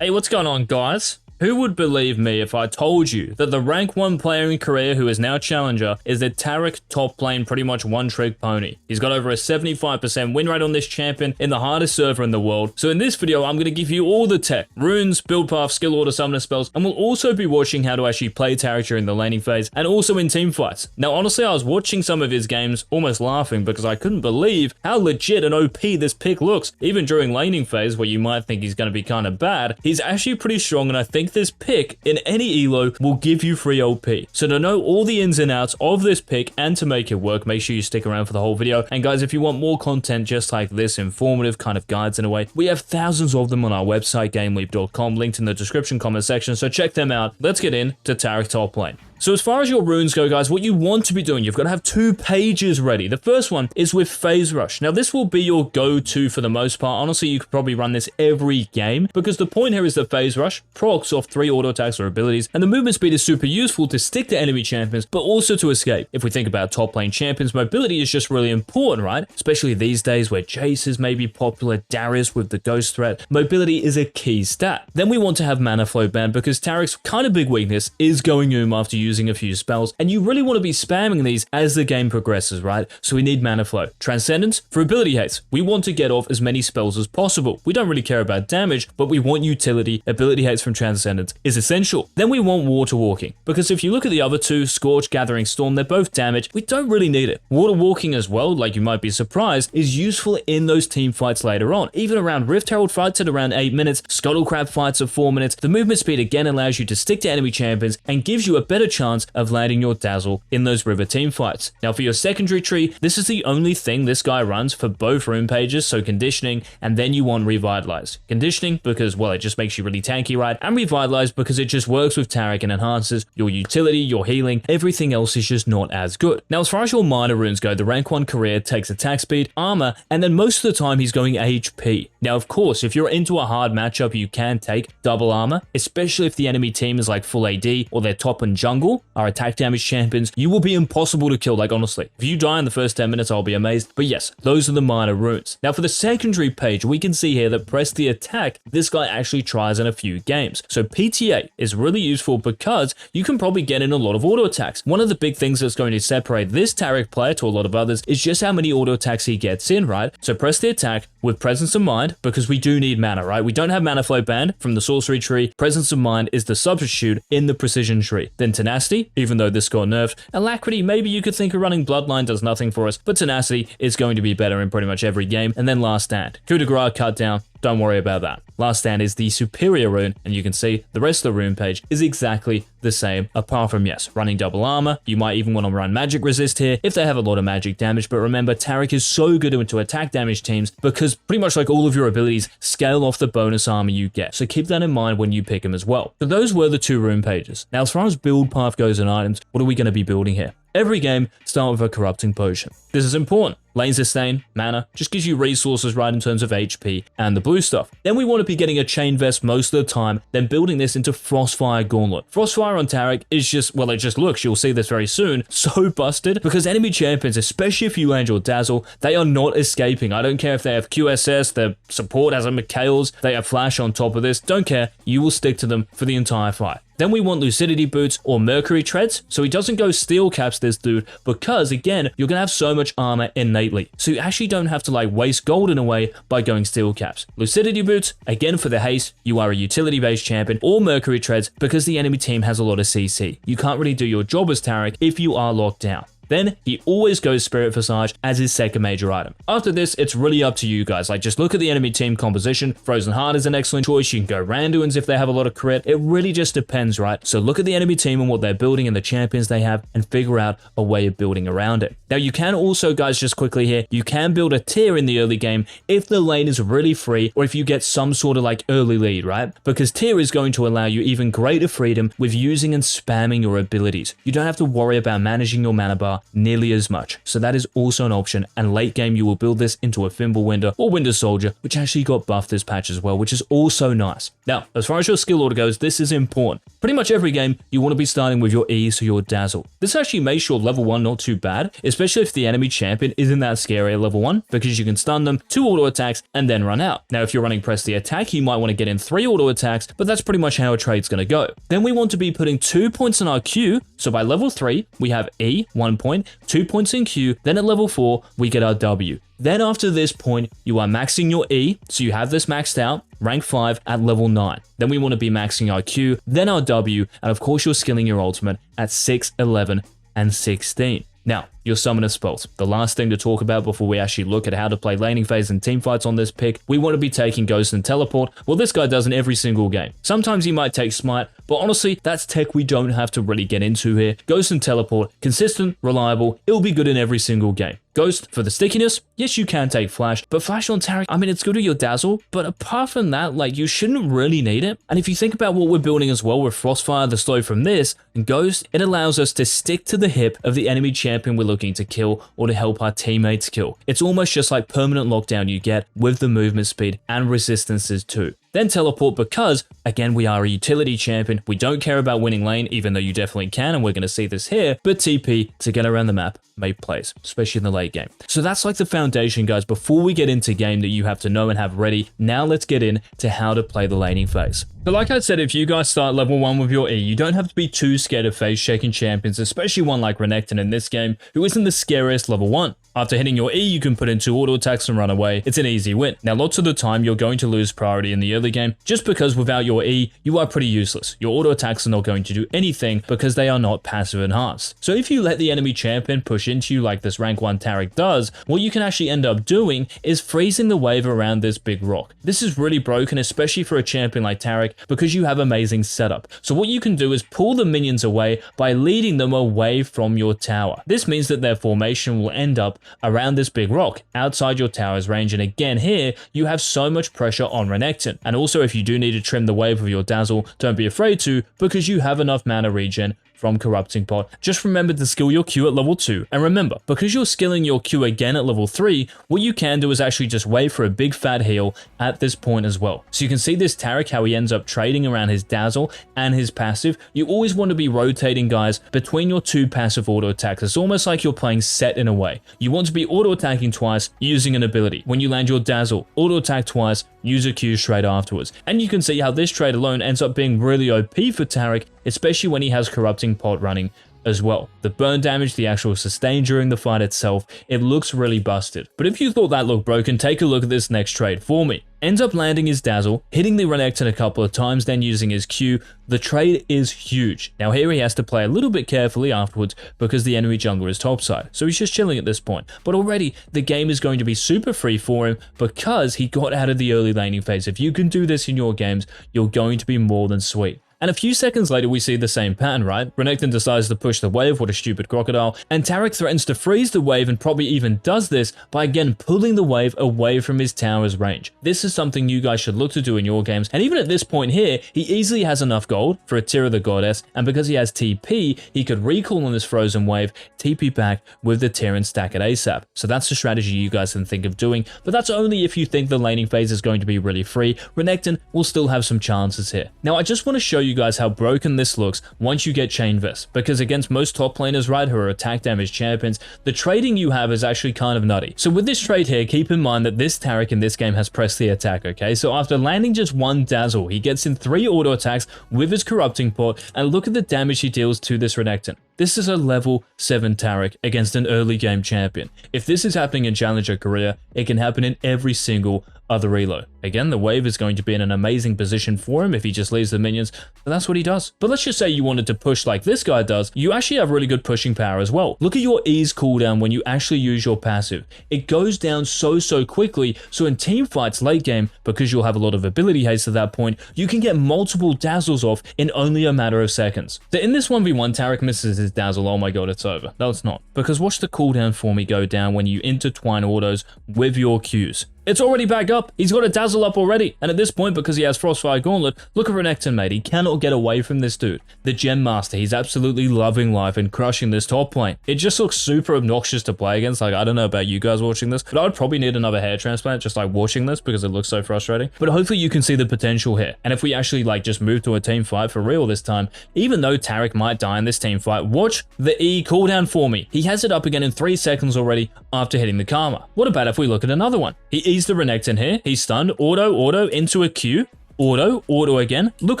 Hey, what's going on, guys? Who would believe me if I told you that the rank 1 player in Korea who is now challenger is the Tarik top lane pretty much one-trick pony. He's got over a 75% win rate on this champion in the hardest server in the world. So in this video, I'm going to give you all the tech, runes, build path, skill order, summoner spells, and we'll also be watching how to actually play Tarik during the laning phase and also in team fights. Now, honestly, I was watching some of his games almost laughing because I couldn't believe how legit and OP this pick looks. Even during laning phase where you might think he's going to be kind of bad, he's actually pretty strong, and I think this pick in any elo will give you free OP. So to know all the ins and outs of this pick and to make it work, make sure you stick around for the whole video. And guys, if you want more content just like this, informative kind of guides in a way, we have thousands of them on our website, GameLeap.com, linked in the description comment section, so check them out. Let's get into Tarik top lane. So as far as your runes go, guys, what you want to be doing, you've got to have 2 pages ready. The first one is with Phase Rush. Now, this will be your go-to for the most part. Honestly, you could probably run this every game because the point here is that Phase Rush procs off 3 auto attacks or abilities, and the movement speed is super useful to stick to enemy champions, but also to escape. If we think about top lane champions, mobility is just really important, right? Especially these days where Jace is maybe popular, Darius with the ghost threat. Mobility is a key stat. Then we want to have mana flow band because Tarik's kind of big weakness is going after using a few spells, and you really want to be spamming these as the game progresses, right? So we need mana flow. Transcendence for ability haste. We want to get off as many spells as possible. We don't really care about damage, but we want utility. Ability haste from Transcendence is essential. Then we want water walking, because if you look at the other 2, Scorch, Gathering Storm, they're both damage. We don't really need it. Water walking as well, like you might be surprised, is useful in those team fights later on. Even around Rift Herald fights at around 8 minutes, Scuttle Crab fights at 4 minutes. The movement speed again allows you to stick to enemy champions and gives you a better chance of landing your dazzle in those river team fights. Now for your secondary tree, this is the only thing this guy runs for both rune pages, so conditioning, and then you want revitalize. Conditioning because, well, it just makes you really tanky, right? And revitalize because it just works with Tarik and enhances your utility, your healing. Everything else is just not as good. Now as far as your minor runes go, the rank 1 career takes attack speed, armor, and then most of the time he's going HP. Now of course, if you're into a hard matchup, you can take double armor, especially if the enemy team is like full AD or their top and jungle are attack damage champions. You will be impossible to kill, like honestly. If you die in the first 10 minutes, I'll be amazed. But yes, those are the minor runes. Now for the secondary page, we can see here that press the attack, this guy actually tries in a few games. So PTA is really useful because you can probably get in a lot of auto attacks. One of the big things that's going to separate this Tarik player to a lot of others is just how many auto attacks he gets in, right? So press the attack with presence of mind because we do need mana, right? We don't have mana flow band from the sorcery tree. Presence of mind is the substitute in the precision tree. Then tenacity, even though this got nerfed. Alacrity, maybe you could think of running bloodline, does nothing for us, but tenacity is going to be better in pretty much every game. And then last stand, coup de grace, cut down. Don't worry about that. Last stand is the superior rune, and you can see the rest of the rune page is exactly the same, apart from, yes, running double armor. You might even want to run magic resist here if they have a lot of magic damage, but remember, Tarik is so good into attack damage teams because pretty much like all of your abilities scale off the bonus armor you get, so keep that in mind when you pick him as well. So those were the 2 rune pages. Now as far as build path goes and items, what are we going to be building here? Every game, start with a corrupting potion. This is important. Lane sustain, mana, just gives you resources right in terms of HP and the blue stuff. Then we want to be getting a chain vest most of the time, then building this into Frostfire Gauntlet. Frostfire on Tarik is just, well, it just looks, you'll see this very soon, so busted because enemy champions, especially if you land your dazzle, they are not escaping. I don't care if they have QSS, their support has a Mikhail's, they have flash on top of this, don't care, you will stick to them for the entire fight. Then we want Lucidity Boots or Mercury Treads, so he doesn't go Steel Caps this dude, because again, you're gonna have so much armor innately. So you actually don't have to like waste gold in a way by going Steel Caps. Lucidity Boots, again for the haste, you are a utility based champion, or Mercury Treads because the enemy team has a lot of CC. You can't really do your job as Tarik if you are locked down. Then he always goes Spirit Visage as his second major item. After this, it's really up to you guys. Like just look at the enemy team composition. Frozen Heart is an excellent choice. You can go Randuins if they have a lot of crit. It really just depends, right? So look at the enemy team and what they're building and the champions they have and figure out a way of building around it. Now you can also, guys, just quickly here, you can build a tier in the early game if the lane is really free or if you get some sort of like early lead, right? Because tier is going to allow you even greater freedom with using and spamming your abilities. You don't have to worry about managing your mana bar bar nearly as much. So that is also an option, and late game you will build this into a Fimbulwinter or Winter Soldier, which actually got buffed this patch as well, which is also nice. Now, as far as your skill order goes, this is important. Pretty much every game, you want to be starting with your E, so your Dazzle. This actually makes your level 1 not too bad, especially if the enemy champion isn't that scary at level 1, because you can stun them, 2 auto attacks, and then run out. Now, if you're running Press the Attack, you might want to get in 3 auto attacks, but that's pretty much how a trade's going to go. Then we want to be putting 2 points in our Q, so by level 3, we have E, 1 point, 2 points in Q, then at level 4, we get our W. Then after this point, you are maxing your E, so you have this maxed out, rank 5 at level 9. Then we want to be maxing our Q, then our W, and of course you're skilling your ultimate at 6, 11, and 16. Now, your summoner spells. The last thing to talk about before we actually look at how to play laning phase and team fights on this pick, we want to be taking Ghost and Teleport. Well, this guy does in every single game. Sometimes he might take Smite, but honestly, that's tech we don't have to really get into here. Ghost and Teleport, consistent, reliable, it'll be good in every single game. Ghost, for the stickiness, yes, you can take Flash, but Flash on Taric, I mean, it's good with your Dazzle, but apart from that, like, you shouldn't really need it. And if you think about what we're building as well with Frostfire, the slow from this, and Ghost, it allows us to stick to the hip of the enemy champion we're looking to kill or to help our teammates kill. It's almost just like permanent lockdown you get with the movement speed and resistances too. Then Teleport because, again, we are a utility champion. We don't care about winning lane, even though you definitely can, and we're going to see this here, but TP to get around the map, make plays, especially in the late game. So that's like the foundation, guys, before we get into game that you have to know and have ready. Now let's get into how to play the laning phase. So like I said, if you guys start level 1 with your E, you don't have to be too scared of phase shaking champions, especially one like Renekton in this game, who isn't the scariest level 1. After hitting your E, you can put in 2 auto attacks and run away. It's an easy win. Now, lots of the time, you're going to lose priority in the early game, just because without your E, you are pretty useless. Your auto attacks are not going to do anything because they are not passive enhanced. So if you let the enemy champion push into you like this rank 1 Taric does, what you can actually end up doing is freezing the wave around this big rock. This is really broken, especially for a champion like Taric, because you have amazing setup. So what you can do is pull the minions away by leading them away from your tower. This means that their formation will end up around this big rock outside your tower's range, and again here you have so much pressure on Renekton. And also, if you do need to trim the wave with your Dazzle, don't be afraid to, because you have enough mana regen from Corrupting Pot. Just remember to skill your Q at level 2, and remember, because you're skilling your Q again at level 3, what you can do is actually just wait for a big fat heal at this point as well. So you can see this Taric, how he ends up trading around his Dazzle and his passive. You always want to be rotating, guys, between your 2 passive auto attacks. It's almost like you're playing set in a way. You want to be auto attacking twice using an ability. When you land your Dazzle, auto attack twice, use a Q straight afterwards. And you can see how this trade alone ends up being really OP for Taric, especially when he has Corrupting Pot running as well. The burn damage, the actual sustain during the fight itself, it looks really busted. But if you thought that looked broken, take a look at this next trade for me. Ends up landing his Dazzle, hitting the Renekton a couple of times, then using his Q. The trade is huge. Now here he has to play a little bit carefully afterwards because the enemy jungler is topside, so he's just chilling at this point. But already the game is going to be super free for him because he got out of the early laning phase. If you can do this in your games, you're going to be more than sweet. And a few seconds later, we see the same pattern, right? Renekton decides to push the wave, what a stupid crocodile, and Taric threatens to freeze the wave and probably even does this by again pulling the wave away from his tower's range. This is something you guys should look to do in your games, and even at this point here, he easily has enough gold for a Tear of the Goddess, and because he has TP, he could recall on this frozen wave, TP back with the Tear and stack it ASAP. So that's the strategy you guys can think of doing, but that's only if you think the laning phase is going to be really free. Renekton will still have some chances here. Now, I just want to show you guys how broken this looks once you get Chain Vest, because against most top laners, right, who are attack damage champions, the trading you have is actually kind of nutty. So with this trade here, keep in mind that this Taric in this game has pressed the attack, okay? So after landing just 1 Dazzle, he gets in 3 auto attacks with his Corrupting Pot, and look at the damage he deals to this Renekton. This is a level 7 Taric against an early game champion. If this is happening in Challenger Korea, it can happen in every single other elo. Again, the wave is going to be in an amazing position for him if he just leaves the minions, but that's what he does. But let's just say you wanted to push like this guy does, you actually have really good pushing power as well. Look at your E's cooldown when you actually use your passive. It goes down so quickly, so in team fights late game, because you'll have a lot of ability haste at that point, you can get multiple Dazzles off in only a matter of seconds. So in this 1v1, Taric misses his Dazzle, oh my god, it's over. No, it's not. Because watch the cooldown for me go down when you intertwine autos with your Qs. It's already back up. He's got a Dazzle dazzle up already. And at this point, because he has Frostfire Gauntlet, look at Renekton, mate. He cannot get away from this dude. The Gem Master, he's absolutely loving life and crushing this top lane. It just looks super obnoxious to play against. Like, I don't know about you guys watching this, but I would probably need another hair transplant just like watching this because it looks so frustrating. But hopefully you can see the potential here. And if we actually like just move to a team fight for real this time, even though Taric might die in this team fight, watch the E cooldown for me. He has it up again in 3 seconds already after hitting the Karma. What about if we look at another one? He eased the Renekton here. He's stunned. Auto into a Q. Auto again. Look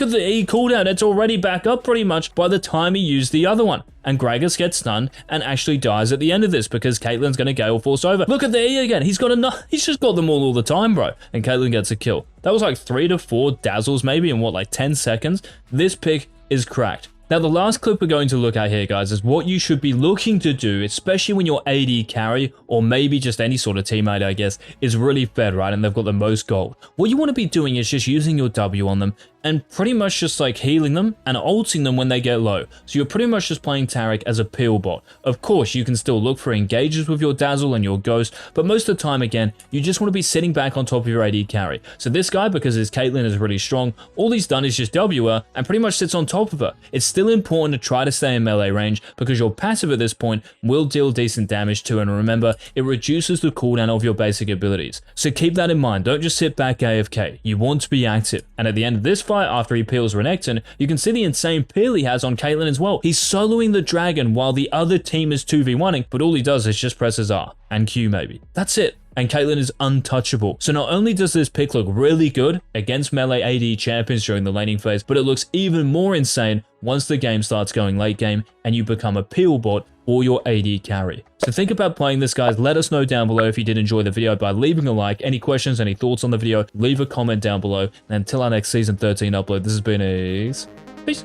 at the E cooldown. It's already back up pretty much by the time he used the other one. And Gragas gets stunned and actually dies at the end of this because Caitlyn's going to Gale Force over. Look at the E again. He's just got them all the time, bro. And Caitlyn gets a kill. That was like 3 to 4 dazzles maybe in what, like 10 seconds? This pick is cracked. Now, the last clip we're going to look at here, guys, is what you should be looking to do, especially when your AD carry, or maybe just any sort of teammate, I guess, is really fed, right, and they've got the most gold. What you want to be doing is just using your W on them and pretty much just like healing them and ulting them when they get low. So you're pretty much just playing Taric as a peel bot. Of course, you can still look for engages with your Dazzle and your Ghost, but most of the time, again, you just want to be sitting back on top of your AD carry. So this guy, because his Caitlyn is really strong, all he's done is just W her and pretty much sits on top of her. It's still important to try to stay in melee range because your passive at this point will deal decent damage too, and remember, it reduces the cooldown of your basic abilities. So keep that in mind. Don't just sit back AFK. You want to be active. And at the end of this fight, after he peels Renekton, you can see the insane peel he has on Caitlyn as well. He's soloing the dragon while the other team is 2v1ing, but all he does is just presses R and Q maybe. That's it. And Caitlyn is untouchable. So not only does this pick look really good against melee AD champions during the laning phase, but it looks even more insane once the game starts going late game and you become a peel bot or your AD carry. So think about playing this, guys. Let us know down below if you did enjoy the video by leaving a like. Any questions, any thoughts on the video, leave a comment down below. And until our next Season 13 upload, this has been Ace. Peace.